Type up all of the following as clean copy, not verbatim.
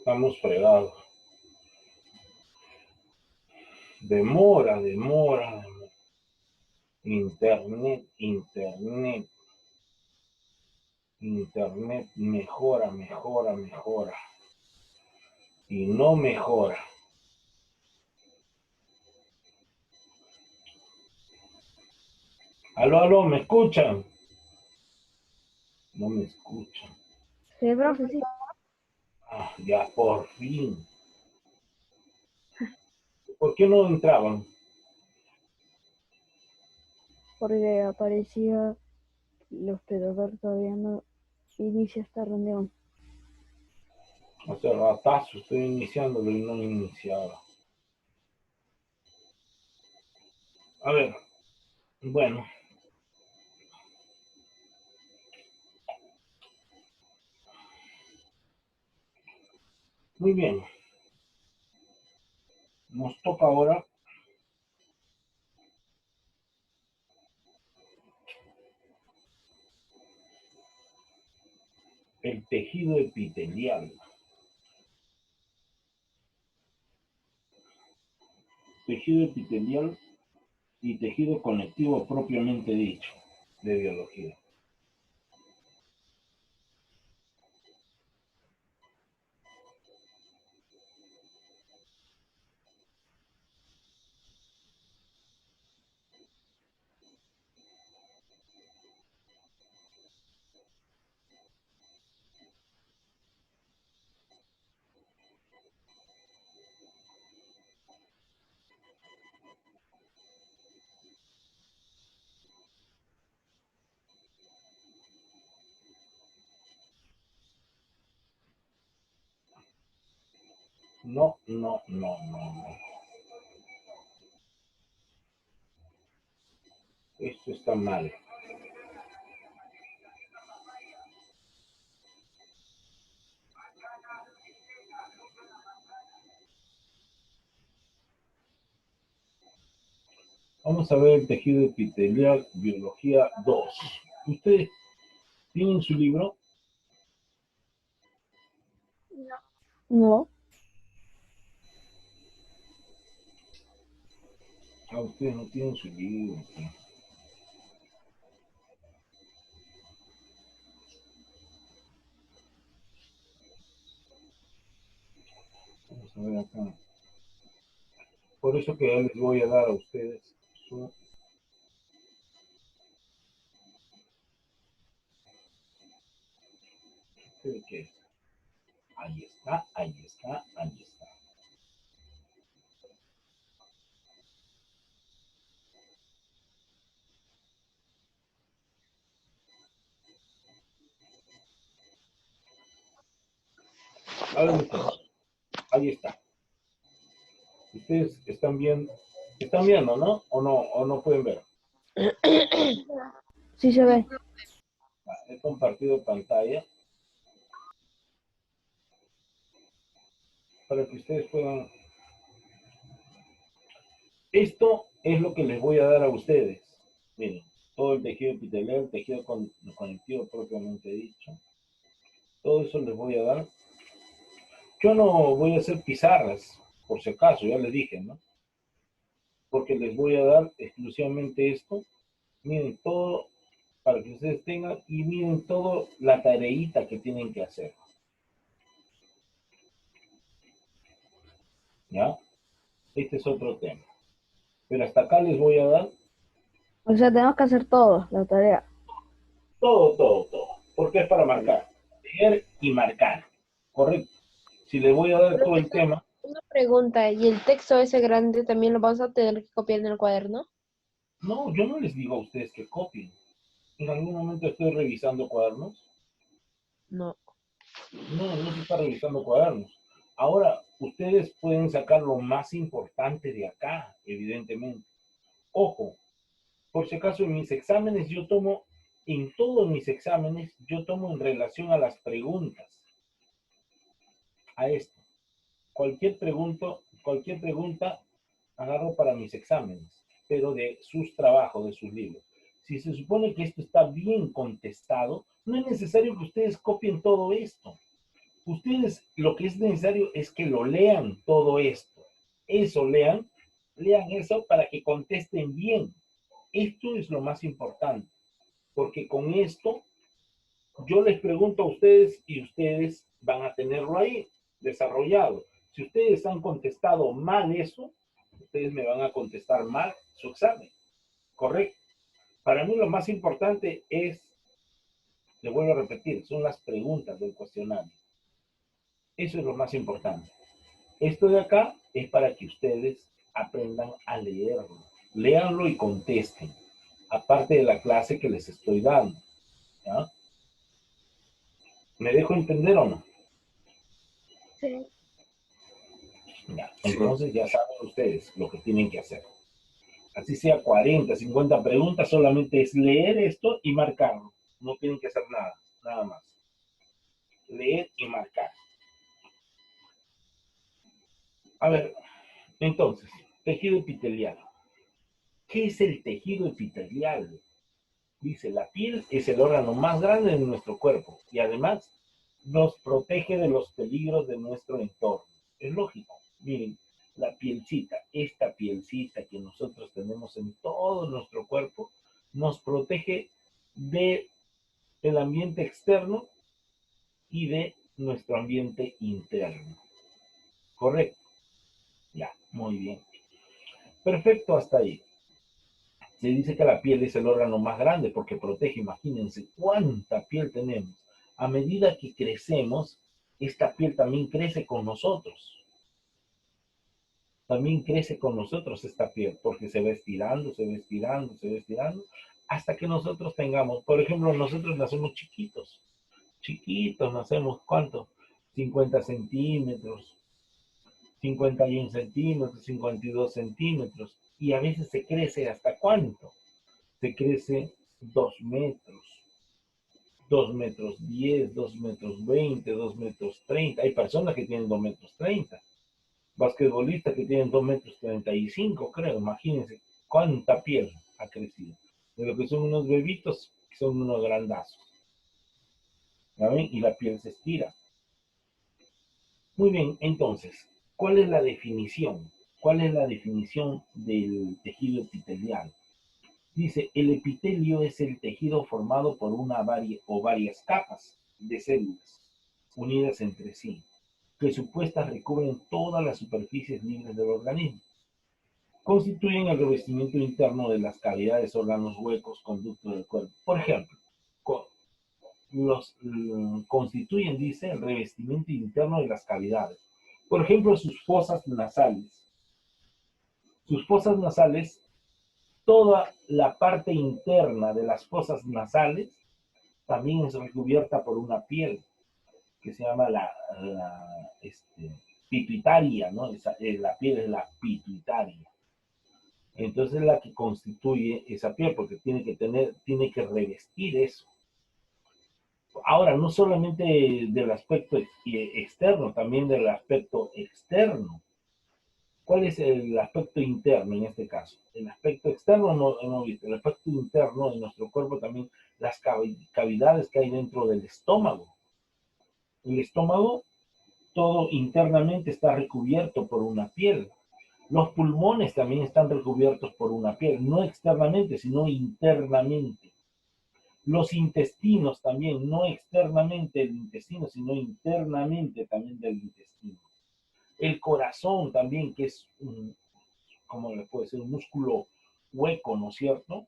Estamos fregados. Demora. Internet. Internet mejora. Y no mejora. Aló, ¿me escuchan? No me escuchan. Sí, profe, sí. Ah, ya por fin. ¿Por qué no entraban? Porque aparecía el hospedador todavía no inicia esta reunión. Hace ratazo estoy iniciándolo y no iniciaba. A ver, bueno. Muy bien. Nos toca ahora el tejido epitelial. Tejido epitelial y tejido conectivo propiamente dicho de biología. No. Esto está mal. Vamos a ver el tejido epitelial, biología 2. ¿Ustedes tienen su libro? No, Ah, ustedes no tienen su libro. Vamos a ver acá. Por eso que ya les voy a dar a ustedes su... ¿Qué es? Ahí está. A ver, muchachos. Ahí está. Ustedes están viendo, ¿no? O no pueden ver. sí se ve. He compartido pantalla para que ustedes puedan... Esto es lo que les voy a dar a ustedes. Miren, todo el tejido epitelial, el tejido conectivo propiamente dicho. Todo eso les voy a dar. Yo no voy a hacer pizarras, por si acaso, ya les dije, ¿no? Porque les voy a dar exclusivamente esto. Miren todo para que ustedes tengan y miren todo la tareita que tienen que hacer. ¿Ya? Este es otro tema. Pero hasta acá les voy a dar O sea, tenemos que hacer todo, la tarea. todo. Porque es para marcar. Leer y marcar. Correcto. Si les voy a dar todo el Profesor, tema, una pregunta, ¿y el texto ese grande también lo vamos a tener que copiar en el cuaderno? no, yo no les digo a ustedes que copien. En algún momento estoy revisando cuadernos. No. No se está revisando cuadernos. Ahora, ustedes pueden sacar lo más importante de acá, evidentemente. Ojo, por si acaso en mis exámenes en todos mis exámenes, yo tomo en relación a las preguntas, a esto. Cualquier pregunta agarro para mis exámenes, pero de sus trabajos, de sus libros. Si se supone que esto está bien contestado, no es necesario que ustedes copien todo esto. Ustedes lo que es necesario es que lo lean todo esto. Eso lean eso para que contesten bien. Esto es lo más importante, porque con esto yo les pregunto a ustedes y ustedes van a tenerlo ahí desarrollado. Si ustedes han contestado mal eso, ustedes me van a contestar mal su examen. ¿Correcto? Para mí lo más importante es, le vuelvo a repetir, son las preguntas del cuestionario. Eso es lo más importante. Esto de acá es para que ustedes aprendan a leerlo. Léanlo y contesten. Aparte de la clase que les estoy dando. ¿Ya? ¿Me dejo entender o no? Sí. Ya. Entonces ya saben ustedes lo que tienen que hacer. Así sea 40, 50 preguntas, solamente es leer esto y marcarlo. No tienen que hacer nada, nada más. Leer y marcar. A ver, entonces, tejido epitelial. ¿Qué es el tejido epitelial? Dice, la piel es el órgano más grande de nuestro cuerpo y además nos protege de los peligros de nuestro entorno. Es lógico. Miren, la pielcita, esta pielcita que nosotros tenemos en todo nuestro cuerpo, nos protege del ambiente externo y de nuestro ambiente interno. ¿Correcto? Ya, muy bien. Perfecto hasta ahí. Se dice que la piel es el órgano más grande porque protege, imagínense cuánta piel tenemos. A medida que crecemos, esta piel también crece con nosotros. También crece con nosotros esta piel porque se va estirando, se va estirando, se va estirando, hasta que nosotros tengamos, por ejemplo, nosotros nacemos chiquitos. Chiquitos, nacemos, ¿cuánto? 50 centímetros, 51 centímetros, 52 centímetros. Y a veces se crece hasta ¿cuánto? Se crece 2 metros, 2 metros 10, 2 metros 20, 2 metros 30. Hay personas que tienen 2 metros 30. Basquetbolistas que tienen 2 metros 35, creo. Imagínense cuánta piel ha crecido. De lo que son unos bebitos, que son unos grandazos. ¿Saben? Y la piel se estira. Muy bien, entonces, ¿cuál es la definición? ¿Cuál es la definición del tejido epitelial? Dice, el epitelio es el tejido formado por o varias capas de células unidas entre sí, que supuestas recubren todas las superficies libres del organismo. Constituyen el revestimiento interno de las cavidades, órganos, huecos, conductos del cuerpo. Por ejemplo, constituyen, dice, el revestimiento interno de las cavidades. Por ejemplo, sus fosas nasales. Sus fosas nasales, toda la parte interna de las fosas nasales también es recubierta por una piel que se llama pituitaria, ¿no? La piel es la pituitaria. Entonces es la que constituye esa piel, porque tiene que revestir eso. Ahora, no solamente del aspecto externo, también del aspecto externo. ¿Cuál es el aspecto interno en este caso? El aspecto externo no visto. El aspecto interno de nuestro cuerpo también, las cavidades que hay dentro del estómago. El estómago, todo internamente está recubierto por una piel. Los pulmones también están recubiertos por una piel, no externamente, sino internamente. Los intestinos también, no externamente del intestino, sino internamente también del intestino. El corazón también, que es como le puede ser un músculo hueco, ¿no es cierto?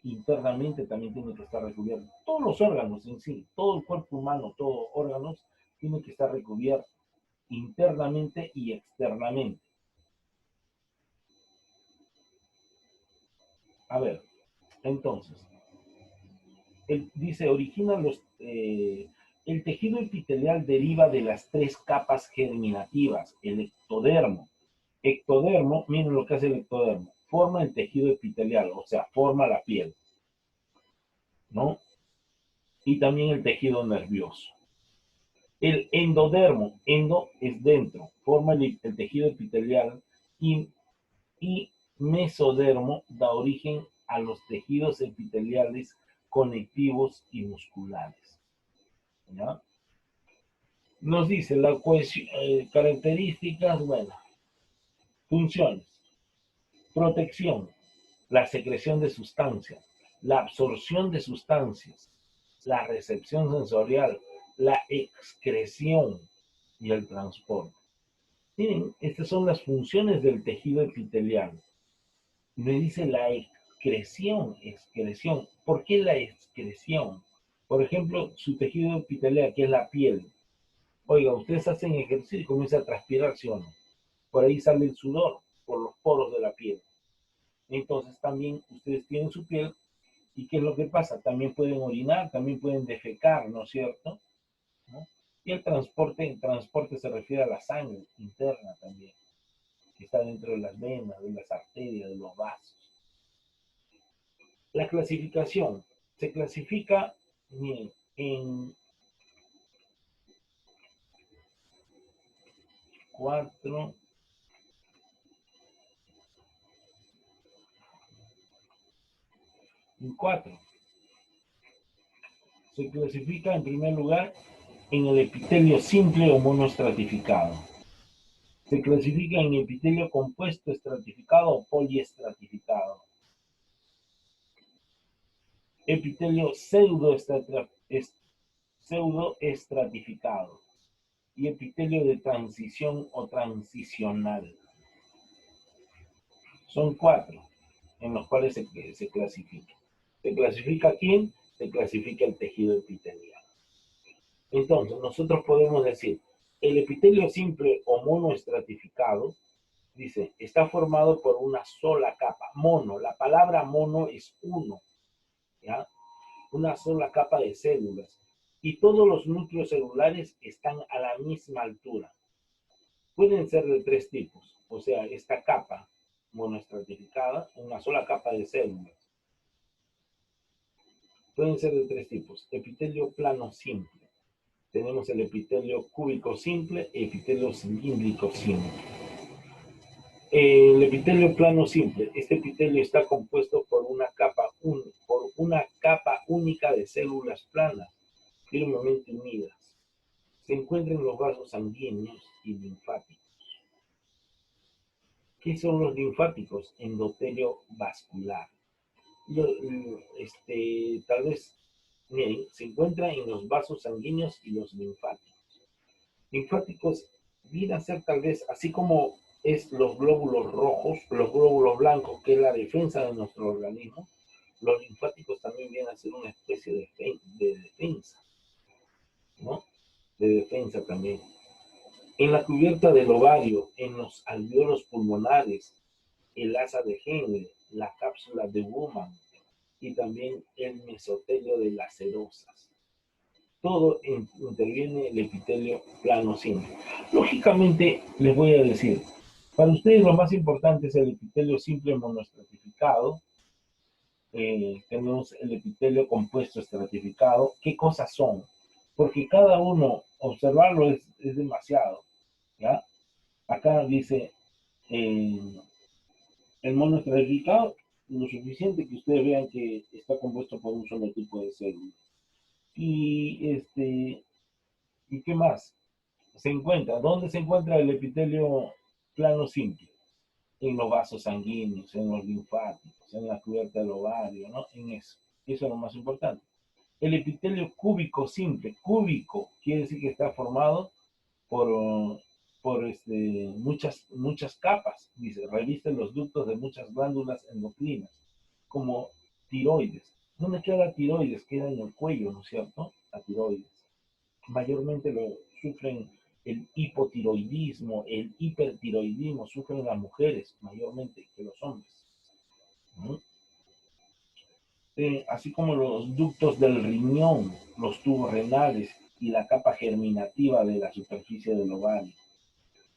Internamente también tiene que estar recubierto. Todos los órganos en sí, todo el cuerpo humano, todos los órganos, tiene que estar recubierto internamente y externamente. A ver, entonces, dice, el tejido epitelial deriva de las 3 capas germinativas, el ectodermo. Ectodermo, miren lo que hace el ectodermo, forma el tejido epitelial, o sea, forma la piel, ¿no? Y también el tejido nervioso. El endodermo, endo es dentro, forma el tejido epitelial y mesodermo da origen a los tejidos epiteliales conectivos y musculares. ¿Ya? Nos dice la cohesión, características, bueno, funciones, protección, la secreción de sustancias, la absorción de sustancias, la recepción sensorial, la excreción y el transporte. Miren, estas son las funciones del tejido epitelial. Me dice la excreción, excreción. ¿Por qué la excreción? Por ejemplo, su tejido epitelial, que es la piel. Oiga, ustedes hacen ejercicio y comienzan a transpirar, ¿sí o no? Por ahí sale el sudor, por los poros de la piel. Entonces también ustedes tienen su piel. ¿Y qué es lo que pasa? También pueden orinar, también pueden defecar, ¿no es cierto? ¿No? Y el transporte se refiere a la sangre interna también, que está dentro de las venas, de las arterias, de los vasos. La clasificación se clasifica en cuatro, en cuatro. Se clasifica en primer lugar en el epitelio simple o monoestratificado. Se clasifica en epitelio compuesto estratificado o poliestratificado. Epitelio pseudoestratificado y epitelio de transición o transicional. Son cuatro en los cuales se clasifica. ¿Se clasifica quién? Se clasifica el tejido epitelial. Entonces, nosotros podemos decir, el epitelio simple o monoestratificado, dice, está formado por una sola capa. Mono, la palabra mono es uno, ¿ya? Una sola capa de células. Y todos los núcleos celulares están a la misma altura. Pueden ser de tres tipos, o sea, esta capa monoestratificada, una sola capa de células. Pueden ser de tres tipos. Epitelio plano simple. Tenemos el epitelio cúbico simple y epitelio cilíndrico simple. El epitelio plano simple. Este epitelio está compuesto por una capa única de células planas, firmemente unidas. Se encuentra en los vasos sanguíneos y linfáticos. ¿Qué son los linfáticos? Endotelio vascular. Tal vez, miren, se encuentra en los vasos sanguíneos y los linfáticos. Linfáticos viene a ser tal vez, así como es los glóbulos rojos, los glóbulos blancos, que es la defensa de nuestro organismo, los linfáticos también vienen a ser una especie de defensa, ¿no? De defensa también. En la cubierta del ovario, en los alveolos pulmonares, el asa de Henle, la cápsula de Bowman y también el mesotelio de las serosas. Todo interviene el epitelio plano simple. Lógicamente, les voy a decir, para ustedes lo más importante es el epitelio simple monoestratificado. Tenemos el epitelio compuesto estratificado. ¿Qué cosas son? Porque cada uno, observarlo es demasiado, ¿ya? Acá dice el monoestratificado, lo suficiente que ustedes vean que está compuesto por un solo tipo de célula. ¿Y qué más? ¿Dónde se encuentra el epitelio plano simple? En los vasos sanguíneos, en los linfáticos, en la cubierta del ovario, ¿no? En eso. Eso es lo más importante. El epitelio cúbico simple, cúbico, quiere decir que está formado por muchas capas. Dice, revisten los ductos de muchas glándulas endocrinas, como tiroides. ¿Dónde queda la tiroides? Queda en el cuello, ¿no es cierto? La tiroides. Mayormente lo sufren el hipotiroidismo, el hipertiroidismo, sufren las mujeres mayormente que los hombres. ¿No? Así como los ductos del riñón, los tubos renales y la capa germinativa de la superficie del ovario.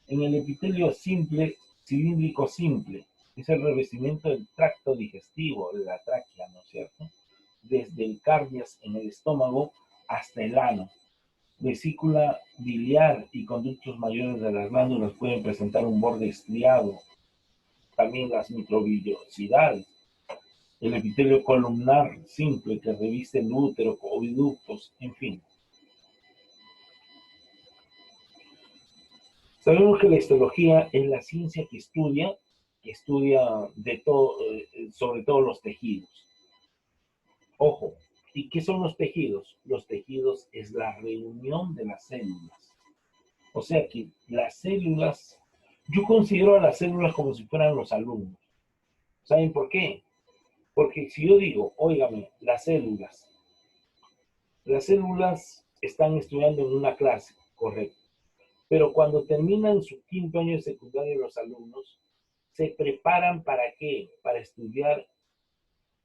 En el epitelio simple, cilíndrico simple, es el revestimiento del tracto digestivo, de la tráquea, ¿no es cierto? Desde el cardias en el estómago hasta el ano. Vesícula biliar y conductos mayores de las glándulas pueden presentar un borde estriado. También las microvillosidades. El epitelio columnar simple que reviste el útero, oviductos, en fin. Sabemos que la histología es la ciencia que estudia de todo, sobre todo los tejidos. Ojo, ¿y qué son los tejidos? Los tejidos es la reunión de las células. O sea que las células, yo considero a las células como si fueran los alumnos. ¿Saben por qué? Porque si yo digo, óigame, las células están estudiando en una clase, correcto. Pero cuando terminan su quinto año de secundaria los alumnos, se preparan ¿para qué? Para estudiar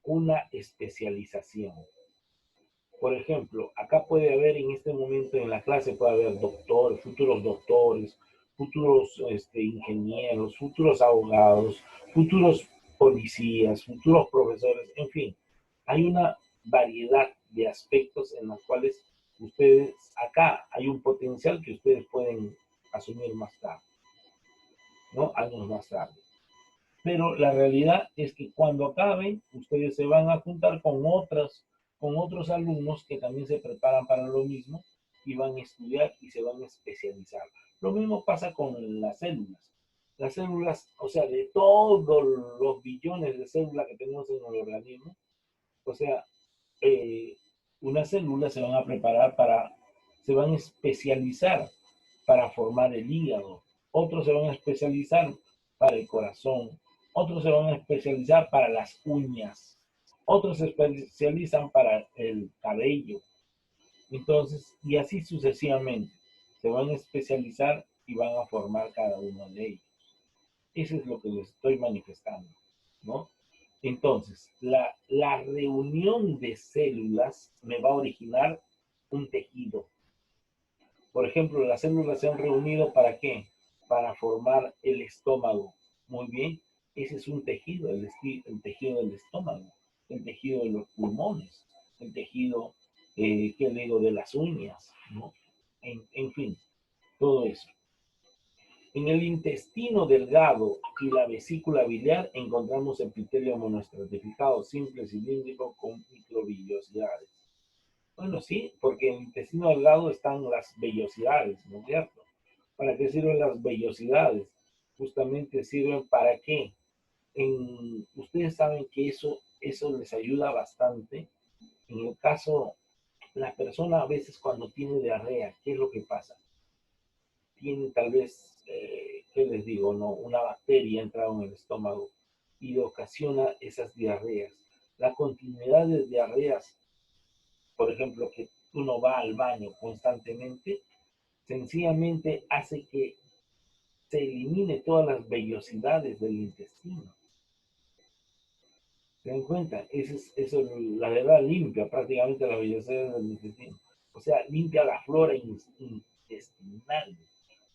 una especialización. Por ejemplo, acá puede haber en este momento en la clase, puede haber doctores, futuros ingenieros, futuros abogados, futuros policías, futuros profesores, en fin. Hay una variedad de aspectos en los cuales ustedes, acá hay un potencial que ustedes pueden asumir más tarde, ¿no? Años más tarde. Pero la realidad es que cuando acaben, ustedes se van a juntar con otros alumnos que también se preparan para lo mismo y van a estudiar y se van a especializar. Lo mismo pasa con las células. Las células, o sea, de todos los billones de células que tenemos en el organismo, o sea, eh, unas células se van a preparar se van a especializar para formar el hígado, otros se van a especializar para el corazón, otros se van a especializar para las uñas, otros se especializan para el cabello. Entonces, y así sucesivamente, se van a especializar y van a formar cada uno de ellos. Eso es lo que les estoy manifestando, ¿no? Entonces, la reunión de células me va a originar un tejido. Por ejemplo, las células se han reunido ¿para qué? Para formar el estómago. Muy bien, ese es un tejido, el tejido del estómago, el tejido de los pulmones, el tejido, ¿qué le digo?, de las uñas, ¿no? En fin, todo eso. En el intestino delgado y la vesícula biliar encontramos epitelio monoestratificado, simple, cilíndrico, con microvillosidades. Bueno, sí, porque en el intestino delgado están las vellosidades, ¿no es cierto? ¿Para qué sirven las vellosidades? Justamente sirven para qué. Ustedes saben que eso les ayuda bastante. En el caso, la persona a veces cuando tiene diarrea, ¿qué es lo que pasa? Tiene tal vez, ¿qué les digo? No, una bacteria entrada en el estómago y ocasiona esas diarreas. La continuidad de diarreas, por ejemplo, que uno va al baño constantemente, sencillamente hace que se elimine todas las vellosidades del intestino. ¿Se dan cuenta? Eso, la verdad, limpia prácticamente las vellosidades del intestino. O sea, limpia la flora intestinal.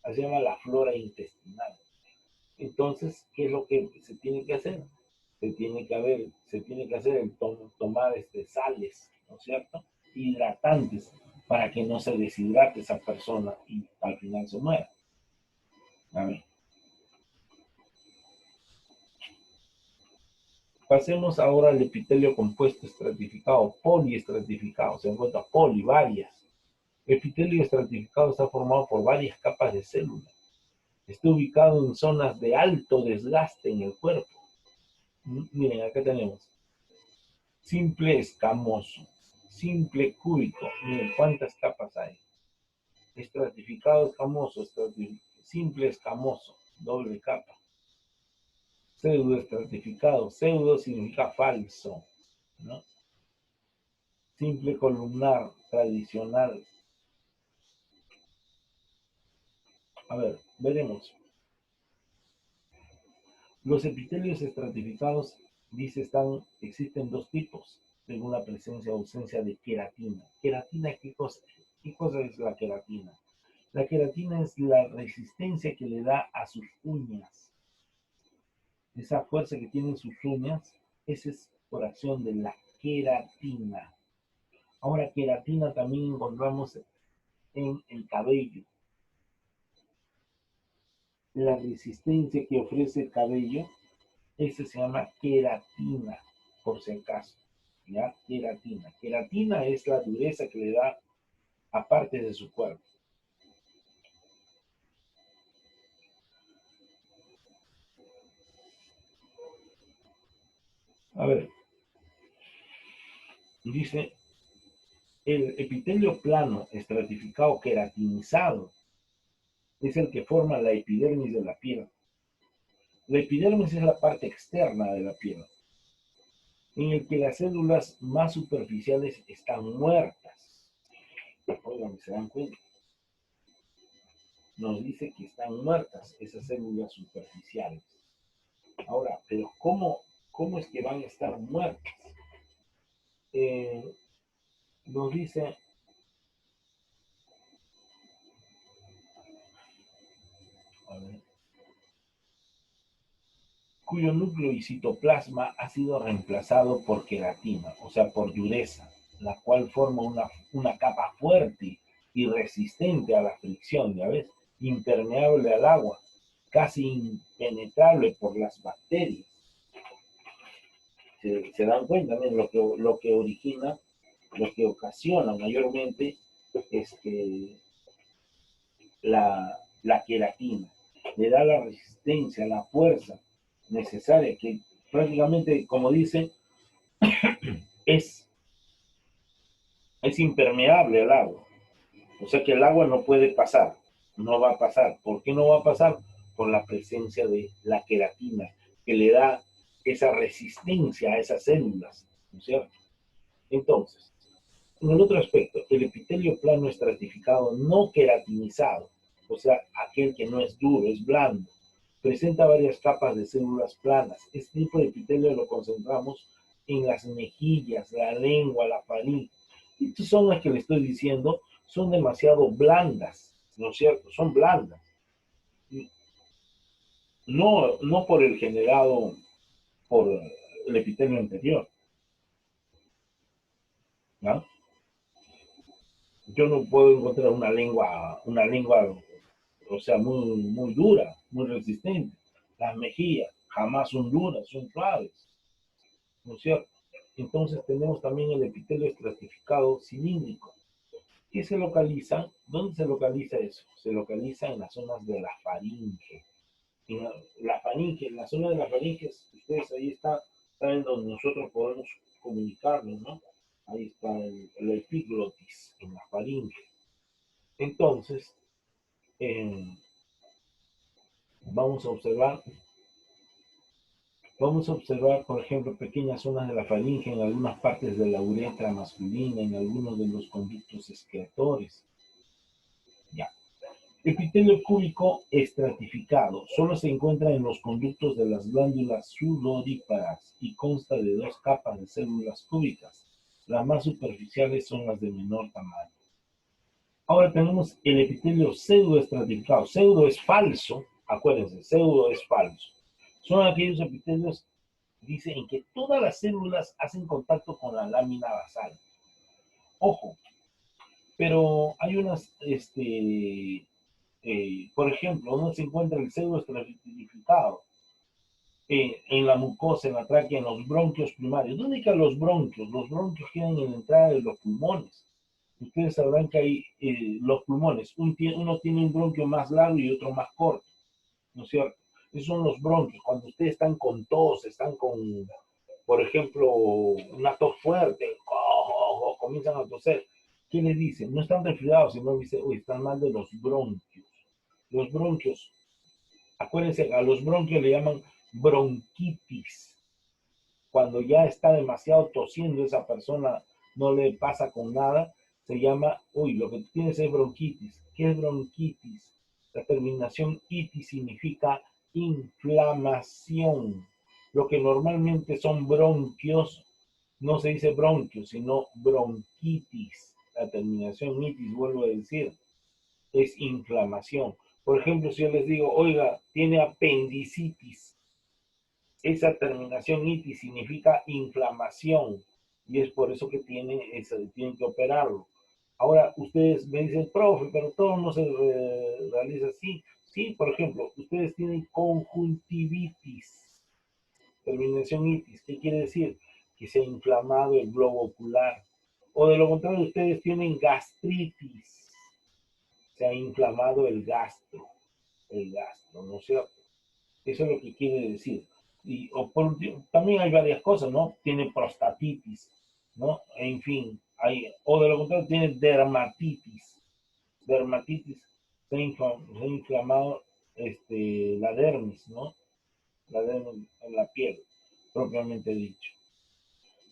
Se llama la flora intestinal. Entonces, ¿qué es lo que se tiene que hacer? Se tiene que hacer tomar sales, ¿no es cierto? Hidratantes, para que no se deshidrate esa persona y al final se muera. A ver. Pasemos ahora al epitelio compuesto estratificado, poliestratificado. Se encuentra varias. El epitelio estratificado está formado por varias capas de células. Está ubicado en zonas de alto desgaste en el cuerpo. Miren, acá tenemos simple escamoso, simple cúbico. Miren cuántas capas hay. Estratificado escamoso, simple escamoso, doble capa. Pseudo estratificado, pseudo significa falso, ¿no? Simple columnar, tradicional. A ver, veremos. Los epitelios estratificados, dice, existen dos tipos, según la presencia o ausencia de queratina. ¿Queratina qué cosa? ¿Qué cosa es la queratina? La queratina es la resistencia que le da a sus uñas. Esa fuerza que tienen sus uñas, esa es por acción de la queratina. Ahora, queratina también encontramos en el cabello. La resistencia que ofrece el cabello, ese se llama queratina, por si acaso. ¿Ya? Queratina. Queratina es la dureza que le da a partes de su cuerpo. A ver, dice, el epitelio plano, estratificado, queratinizado, es el que forma la epidermis de la piel. La epidermis es la parte externa de la piel, en el que las células más superficiales están muertas. Oigan, ¿se dan cuenta? Nos dice que están muertas esas células superficiales. Ahora, pero ¿cómo es que van a estar muertas? Nos dice, a ver, cuyo núcleo y citoplasma ha sido reemplazado por queratina, o sea, por dureza, la cual forma una capa fuerte y resistente a la fricción, ¿ya ves? Impermeable al agua, casi impenetrable por las bacterias. ¿Se dan cuenta? ¿No? Lo que origina, lo que ocasiona mayormente es que la queratina le da la resistencia, la fuerza necesaria, que prácticamente, como dice, es, es impermeable al agua. O sea que el agua no puede pasar, no va a pasar. ¿Por qué no va a pasar? Por la presencia de la queratina, que le da esa resistencia a esas células, ¿no es cierto? Entonces, en el otro aspecto, el epitelio plano estratificado no queratinizado, o sea, aquel que no es duro, es blando, presenta varias capas de células planas. Este tipo de epitelio lo concentramos en las mejillas, la lengua, la faringe. Estas son las que le estoy diciendo, son demasiado blandas, ¿no es cierto? Son blandas. No por el generado por el epitelio anterior, ¿no? Yo no puedo encontrar una lengua, o sea, muy dura, muy resistente. Las mejillas jamás son duras, son suaves, ¿no es cierto? Entonces tenemos también el epitelio estratificado cilíndrico, que se localiza, ¿dónde se localiza eso? Se localiza en las zonas de la faringe. En la faringe, en la zona de la faringe, ustedes ahí está, saben donde nosotros podemos comunicarnos, ¿no? Ahí está el epiglotis, en la faringe. Entonces, eh, vamos a observar, por ejemplo, pequeñas zonas de la faringe en algunas partes de la uretra masculina, en algunos de los conductos excretores. Ya. Epitelio cúbico estratificado. Solo se encuentra en los conductos de las glándulas sudoríparas y consta de dos capas de células cúbicas. Las más superficiales son las de menor tamaño. Ahora tenemos el epitelio pseudoestratificado. Pseudo es falso, acuérdense, pseudo es falso. Son aquellos epitelios, dice, en que todas las células hacen contacto con la lámina basal. Ojo, pero hay unas, por ejemplo, donde se encuentra el pseudoestratificado en la mucosa, en la tráquea, en los bronquios primarios. ¿Dónde quedan los bronquios? Los bronquios quedan en la entrada de los pulmones. Ustedes sabrán que hay los pulmones, uno tiene un bronquio más largo y otro más corto, ¿no es cierto? Esos son los bronquios. Cuando ustedes están con tos, están con, por ejemplo, una tos fuerte, comienzan a toser, ¿qué les dicen? No están resfriados, sino dicen, uy, están mal de los bronquios. Los bronquios, acuérdense, a los bronquios le llaman bronquitis. Cuando ya está demasiado tosiendo esa persona, no le pasa con nada, se llama, uy, lo que tienes es bronquitis. ¿Qué es bronquitis? La terminación itis significa inflamación. Lo que normalmente son bronquios, no se dice bronquios, sino bronquitis. La terminación itis, vuelvo a decir, es inflamación. Por ejemplo, si yo les digo, oiga, tiene apendicitis, esa terminación itis significa inflamación y es por eso que tienen que operarlo. Ahora, ustedes me dicen, profe, pero todo no se realiza así. Sí, por ejemplo, ustedes tienen conjuntivitis, terminación itis. ¿Qué quiere decir? Que se ha inflamado el globo ocular. O de lo contrario, ustedes tienen gastritis, se ha inflamado el gastro, ¿no es cierto? Eso es lo que quiere decir. o por último, también hay varias cosas, ¿no? Tiene prostatitis, ¿no? En fin, o de lo contrario, tiene dermatitis. Dermatitis, se ha inflamado la dermis, ¿no? La dermis en la piel, propiamente dicho.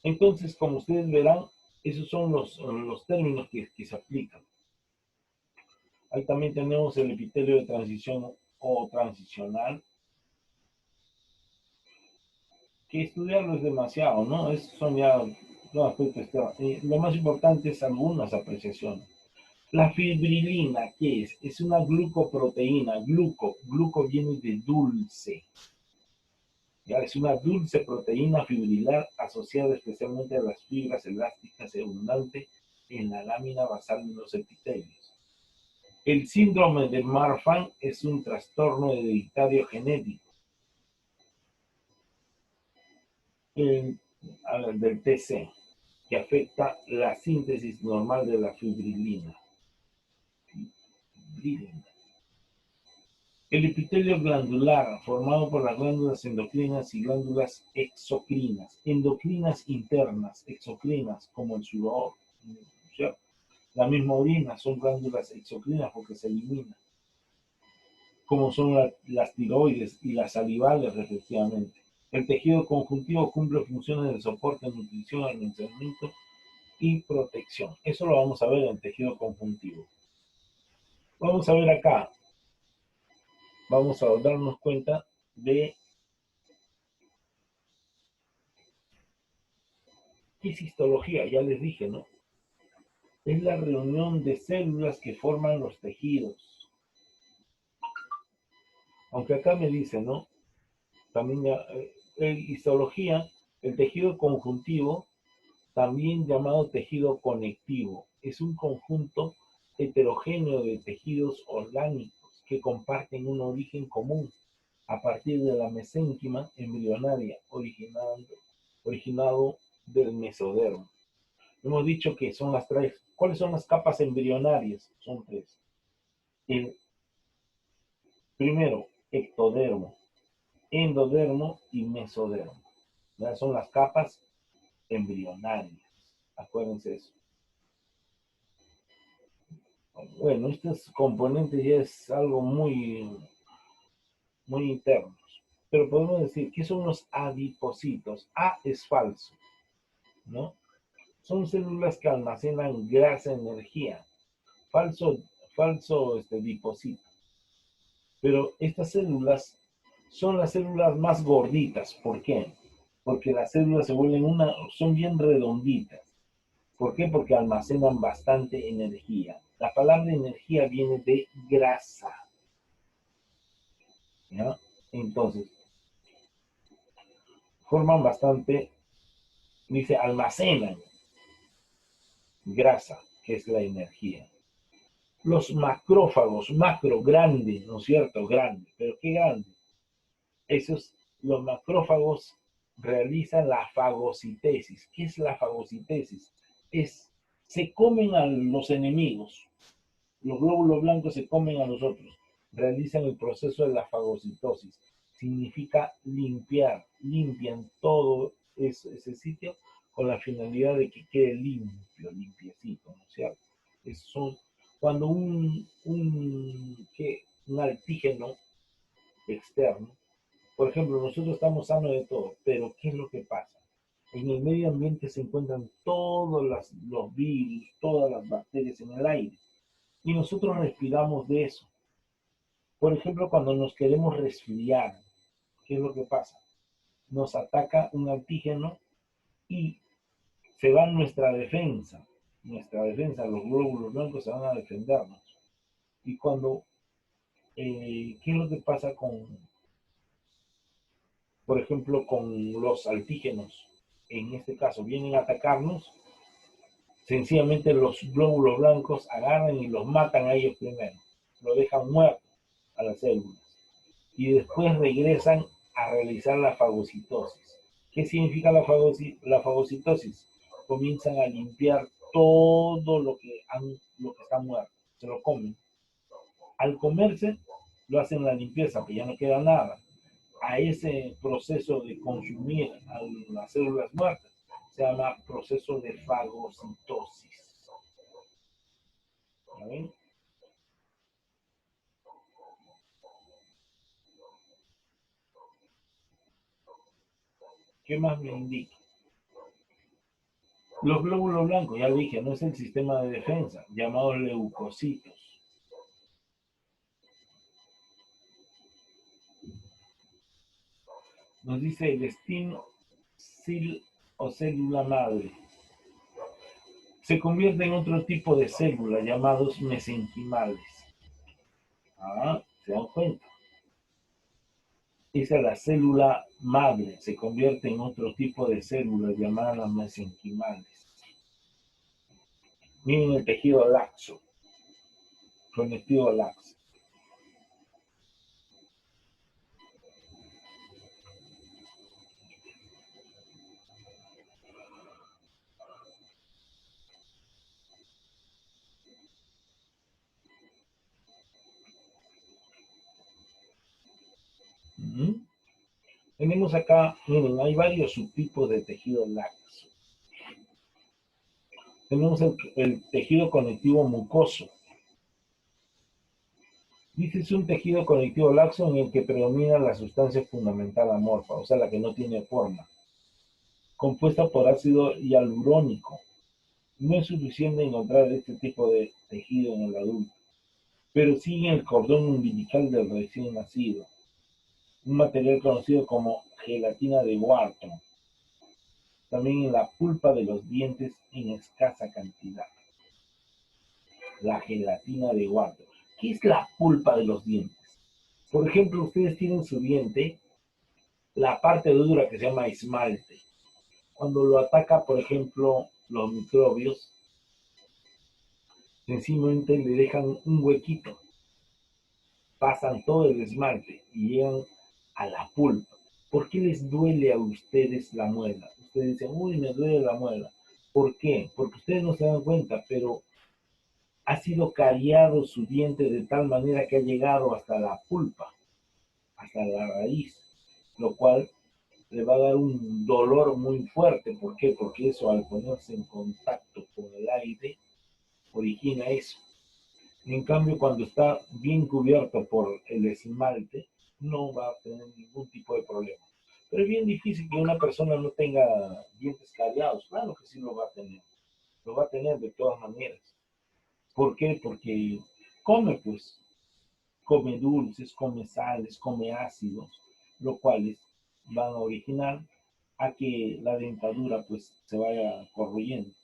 Entonces, como ustedes verán, esos son los términos que se aplican. Ahí también tenemos el epitelio de transición o transicional, que estudiarlo es demasiado, ¿no? Son ya los aspectos. Lo más importante es algunas apreciaciones. La fibrilina, ¿qué es? Es una glucoproteína. Gluco viene de dulce. Ya es una dulce proteína fibrilar asociada especialmente a las fibras elásticas y abundante en la lámina basal de los epitelios. El síndrome de Marfan es un trastorno hereditario genético del TC que afecta la síntesis normal de la fibrilina. El epitelio glandular, formado por las glándulas endocrinas y glándulas exocrinas, endocrinas internas, exocrinas, como el sudor, la misma orina, son glándulas exocrinas porque se eliminan, como son las tiroides y las salivales, respectivamente. El tejido conjuntivo cumple funciones de soporte, nutrición, almacenamiento y protección. Eso lo vamos a ver en el tejido conjuntivo. Vamos a ver acá. Vamos a darnos cuenta de qué es histología. Ya les dije, ¿no? Es la reunión de células que forman los tejidos. Aunque acá me dice, ¿no? También histología, el tejido conjuntivo, también llamado tejido conectivo, es un conjunto heterogéneo de tejidos orgánicos que comparten un origen común a partir de la mesénquima embrionaria originado del mesodermo. Hemos dicho que son las tres. ¿Cuáles son las capas embrionarias? Son tres. El primero, ectodermo, endodermo y mesodermo. ¿Ya? Son las capas embrionarias. Acuérdense eso. Bueno, estos componentes ya es algo muy internos. Pero podemos decir que son los adipocitos. A es falso, ¿no? Son células que almacenan grasa, energía. Falso dipocito. Pero estas células son las células más gorditas. ¿Por qué? Porque las células se vuelven son bien redonditas. ¿Por qué? Porque almacenan bastante energía. La palabra energía viene de grasa. ¿Ya? Entonces, forman bastante, dice, almacenan grasa, que es la energía. Los macrófagos, macro, grande, ¿no es cierto? Grande, pero ¿qué grande? Los macrófagos realizan la fagocitesis. ¿Qué es la fagocitesis? Se comen a los enemigos. Los glóbulos blancos se comen a los otros. Realizan el proceso de la fagocitosis. Significa limpiar. Limpian todo ese sitio con la finalidad de que quede limpio, limpiecito, ¿no es cierto? Cuando un antígeno externo, por ejemplo, nosotros estamos sanos de todo, pero ¿qué es lo que pasa? En el medio ambiente se encuentran todos los virus, todas las bacterias en el aire, y nosotros respiramos de eso. Por ejemplo, cuando nos queremos resfriar, ¿qué es lo que pasa? Nos ataca un antígeno y se va nuestra defensa. Los glóbulos blancos se van a defendernos. Y cuando, ¿qué es lo que pasa por ejemplo, con los antígenos? En este caso, vienen a atacarnos, sencillamente los glóbulos blancos agarran y los matan a ellos primero. Lo dejan muerto a las células. Y después regresan a realizar la fagocitosis. ¿Qué significa la fagocitosis? Comienzan a limpiar todo lo que está muerto. Se lo comen. Al comerse, lo hacen la limpieza, que ya no queda nada. a ese proceso de consumir a las células muertas. Se llama proceso de fagocitosis. ¿Ven? ¿Qué más me indica? Los glóbulos blancos, ya dije, no es el sistema de defensa, llamados leucocitos. Nos dice el destino o célula madre. Se convierte en otro tipo de célula llamados mesenquimales. ¿Se dan cuenta? Esa es la célula madre, se convierte en otro tipo de células llamadas mesenquimales. Miren el tejido laxo, conectivo laxo. Tenemos acá, miren, hay varios subtipos de tejido laxo. Tenemos el tejido conectivo mucoso. Dice es un tejido conectivo laxo en el que predomina la sustancia fundamental amorfa, o sea, la que no tiene forma, compuesta por ácido hialurónico. No es suficiente encontrar este tipo de tejido en el adulto, pero sí en el cordón umbilical del recién nacido, un material conocido como gelatina de Wharton, también en la pulpa de los dientes en escasa cantidad. La gelatina de Wharton. ¿Qué es la pulpa de los dientes? Por ejemplo, ustedes tienen su diente, la parte dura que se llama esmalte. Cuando lo ataca, por ejemplo, los microbios, sencillamente le dejan un huequito, pasan todo el esmalte y llegan a la pulpa. ¿Por qué les duele a ustedes la muela? Ustedes dicen, uy, me duele la muela. ¿Por qué? Porque ustedes no se dan cuenta, pero ha sido cariado su diente de tal manera que ha llegado hasta la pulpa, hasta la raíz, lo cual le va a dar un dolor muy fuerte. ¿Por qué? Porque eso, al ponerse en contacto con el aire, origina eso. En cambio, cuando está bien cubierto por el esmalte, no va a tener ningún tipo de problema. Pero es bien difícil que una persona no tenga dientes cariados. Claro que sí lo va a tener. Lo va a tener de todas maneras. ¿Por qué? Porque come, pues. Come dulces, come sales, come ácidos, lo cuales van a originar a que la dentadura pues se vaya corroyendo.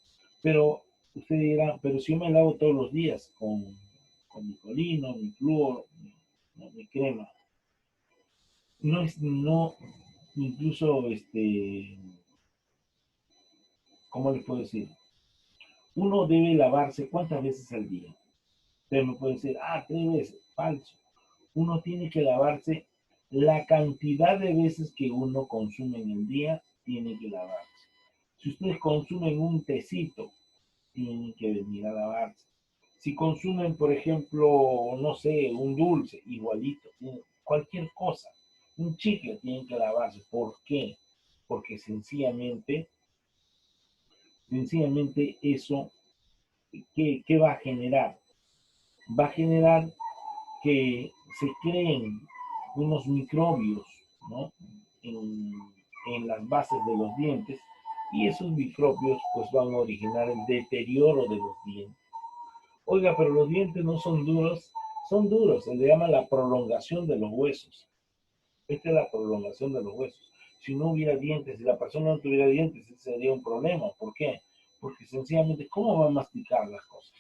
Pero usted dirá, pero si yo me lavo todos los días con mi colino, mi flúor, mi crema, no es, no, incluso, ¿cómo les puedo decir? Uno debe lavarse ¿cuántas veces al día? Usted me puede decir, 3 veces, falso. Uno tiene que lavarse la cantidad de veces que uno consume en el día, tiene que lavarse. Si ustedes consumen un tecito, tienen que venir a lavarse. Si consumen, por ejemplo, no sé, un dulce, igualito, cualquier cosa, un chicle, tienen que lavarse. ¿Por qué? Porque sencillamente eso, ¿qué va a generar? Va a generar que se creen unos microbios, ¿no? en las bases de los dientes, y esos microbios pues van a originar el deterioro de los dientes. Oiga, pero los dientes no son duros, se le llama la prolongación de los huesos. Esta es la prolongación de los huesos. Si no hubiera dientes, si la persona no tuviera dientes, ese sería un problema. ¿Por qué? Porque sencillamente, ¿cómo va a masticar las cosas?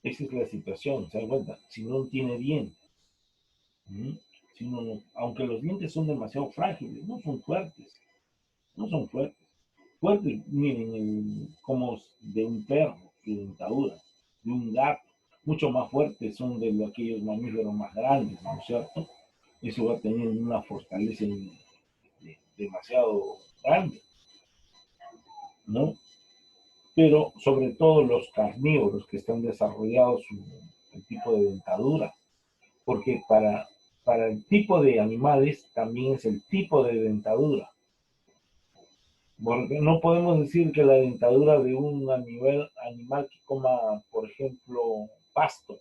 Esa es la situación, ¿se dan cuenta? Si no tiene dientes. Si no, aunque los dientes son demasiado frágiles, no son fuertes. No son fuertes. Fuertes, miren, como de un perro, su dentadura, de un gato. Mucho más fuertes son de aquellos mamíferos más grandes, ¿no es cierto? Eso va a tener una fortaleza demasiado grande, ¿no? Pero sobre todo los carnívoros que están desarrollados el tipo de dentadura, porque para el tipo de animales también es el tipo de dentadura. Porque no podemos decir que la dentadura de un animal que coma, por ejemplo, pasto,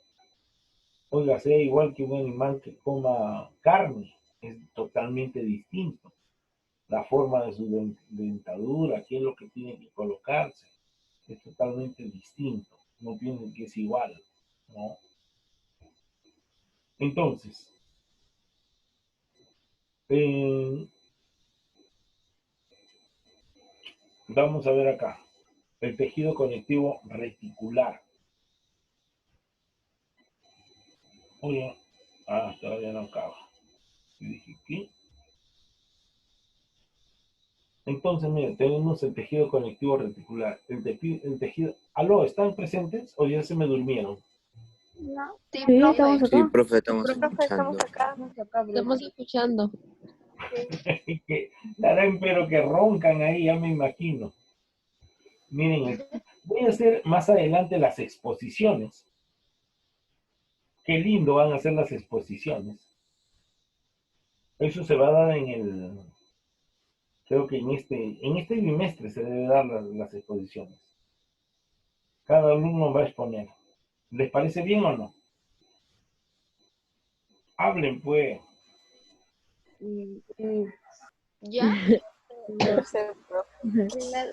oiga, sea igual que un animal que coma carne, es totalmente distinto. La forma de su dentadura, qué es lo que tiene que colocarse, es totalmente distinto. No piensen que es igual, ¿no? Entonces, eh, vamos a ver acá, el tejido conectivo reticular. Oye, todavía no acaba. Y dije, ¿qué? Entonces, mire, tenemos el tejido conectivo reticular. El tejido... ¿Aló? ¿Están presentes o ya se me durmieron? No. Sí, Sí, profe. estamos Sí, acá. profe, estamos Profe, estamos escuchando. acá. Estamos escuchando. Que darán, pero que roncan ahí, ya me imagino. Miren, voy a hacer más adelante las exposiciones. Qué lindo van a ser las exposiciones. Eso se va a dar creo que en este bimestre se debe dar las exposiciones. Cada alumno va a exponer. ¿Les parece bien o no? Hablen, pues. ¿Ya? No sé, profe.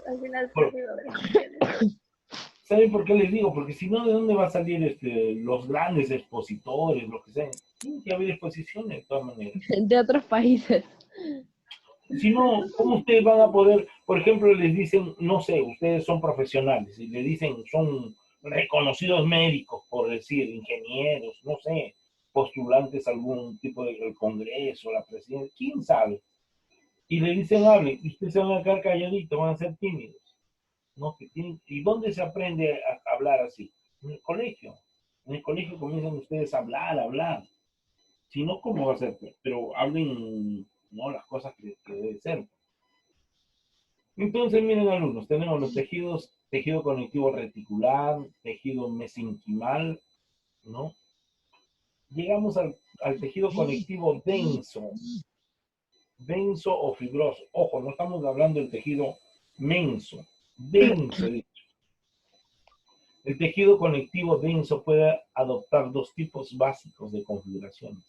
Al final, profe, va a ver. ¿Saben por qué les digo? Porque si no, ¿de dónde va a salir los grandes expositores, lo que sea? Tiene que haber exposiciones de todas maneras. De otros países. Si no, ¿cómo ustedes van a poder, por ejemplo, les dicen, no sé, ustedes son profesionales y le dicen, son reconocidos médicos, por decir, ingenieros, no sé, postulantes a algún tipo de congreso, la presidencia, quién sabe? Y le dicen, hablen, y ustedes se van a quedar calladitos, van a ser tímidos. ¿No? ¿Y dónde se aprende a hablar así? En el colegio. En el colegio comienzan ustedes a hablar. Si no, ¿cómo va a ser? Pero hablen, ¿no? Las cosas que debe ser. Entonces, miren, alumnos, tenemos los tejidos, tejido conectivo reticular, tejido mesenquimal, ¿no? Llegamos al tejido conectivo denso o fibroso. Ojo, no estamos hablando del tejido menso, denso. El tejido conectivo denso puede adoptar dos tipos básicos de configuraciones.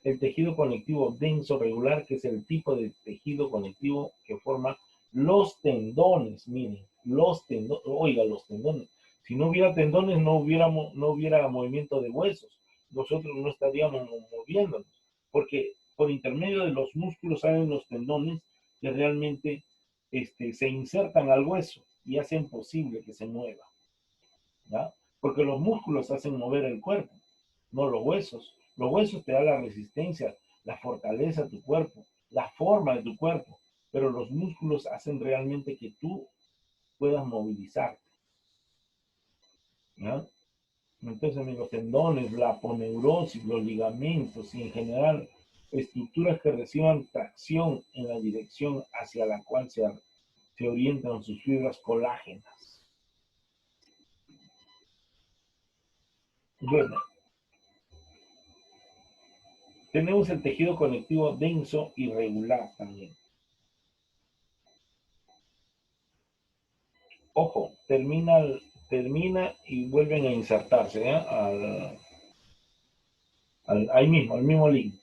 El tejido conectivo denso regular, que es el tipo de tejido conectivo que forma los tendones. Miren, los tendones, oiga, los tendones. Si no hubiera tendones, no hubiera movimiento de huesos. Nosotros no estaríamos moviéndonos, porque por intermedio de los músculos salen los tendones que realmente se insertan al hueso y hacen posible que se mueva. ¿Ya? Porque los músculos hacen mover el cuerpo, no los huesos. Los huesos te dan la resistencia, la fortaleza de tu cuerpo, la forma de tu cuerpo, pero los músculos hacen realmente que tú puedas movilizarte. ¿Ya? Entonces, los tendones, la aponeurosis, los ligamentos y en general estructuras que reciban tracción en la dirección hacia la cual se orientan sus fibras colágenas. Bueno, tenemos el tejido conectivo denso y regular también. Ojo, termina y vuelven a insertarse, ¿eh? Ahí mismo, al mismo link.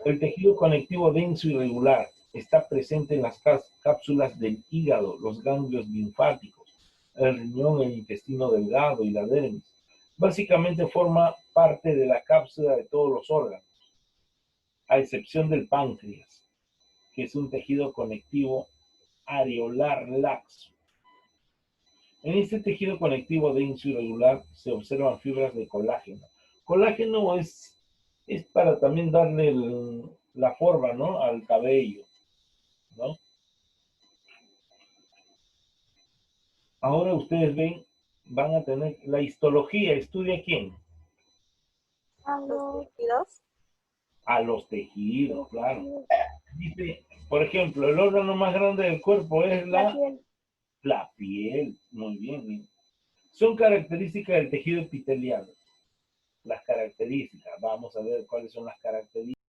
El tejido conectivo denso y regular está presente en las cápsulas del hígado, los ganglios linfáticos, el riñón, el intestino delgado y la dermis. Básicamente forma parte de la cápsula de todos los órganos, a excepción del páncreas, que es un tejido conectivo areolar laxo. En este tejido conectivo denso y regular se observan fibras de colágeno. Colágeno es para también darle la forma, ¿no? Al cabello, ¿no? Ahora ustedes ven, van a tener la histología. ¿Estudia quién? A los tejidos. A los tejidos, claro. Dice, por ejemplo, el órgano más grande del cuerpo es La piel. la piel. Muy bien, bien. Son características del tejido epitelial. características. Vamos a ver cuáles son las características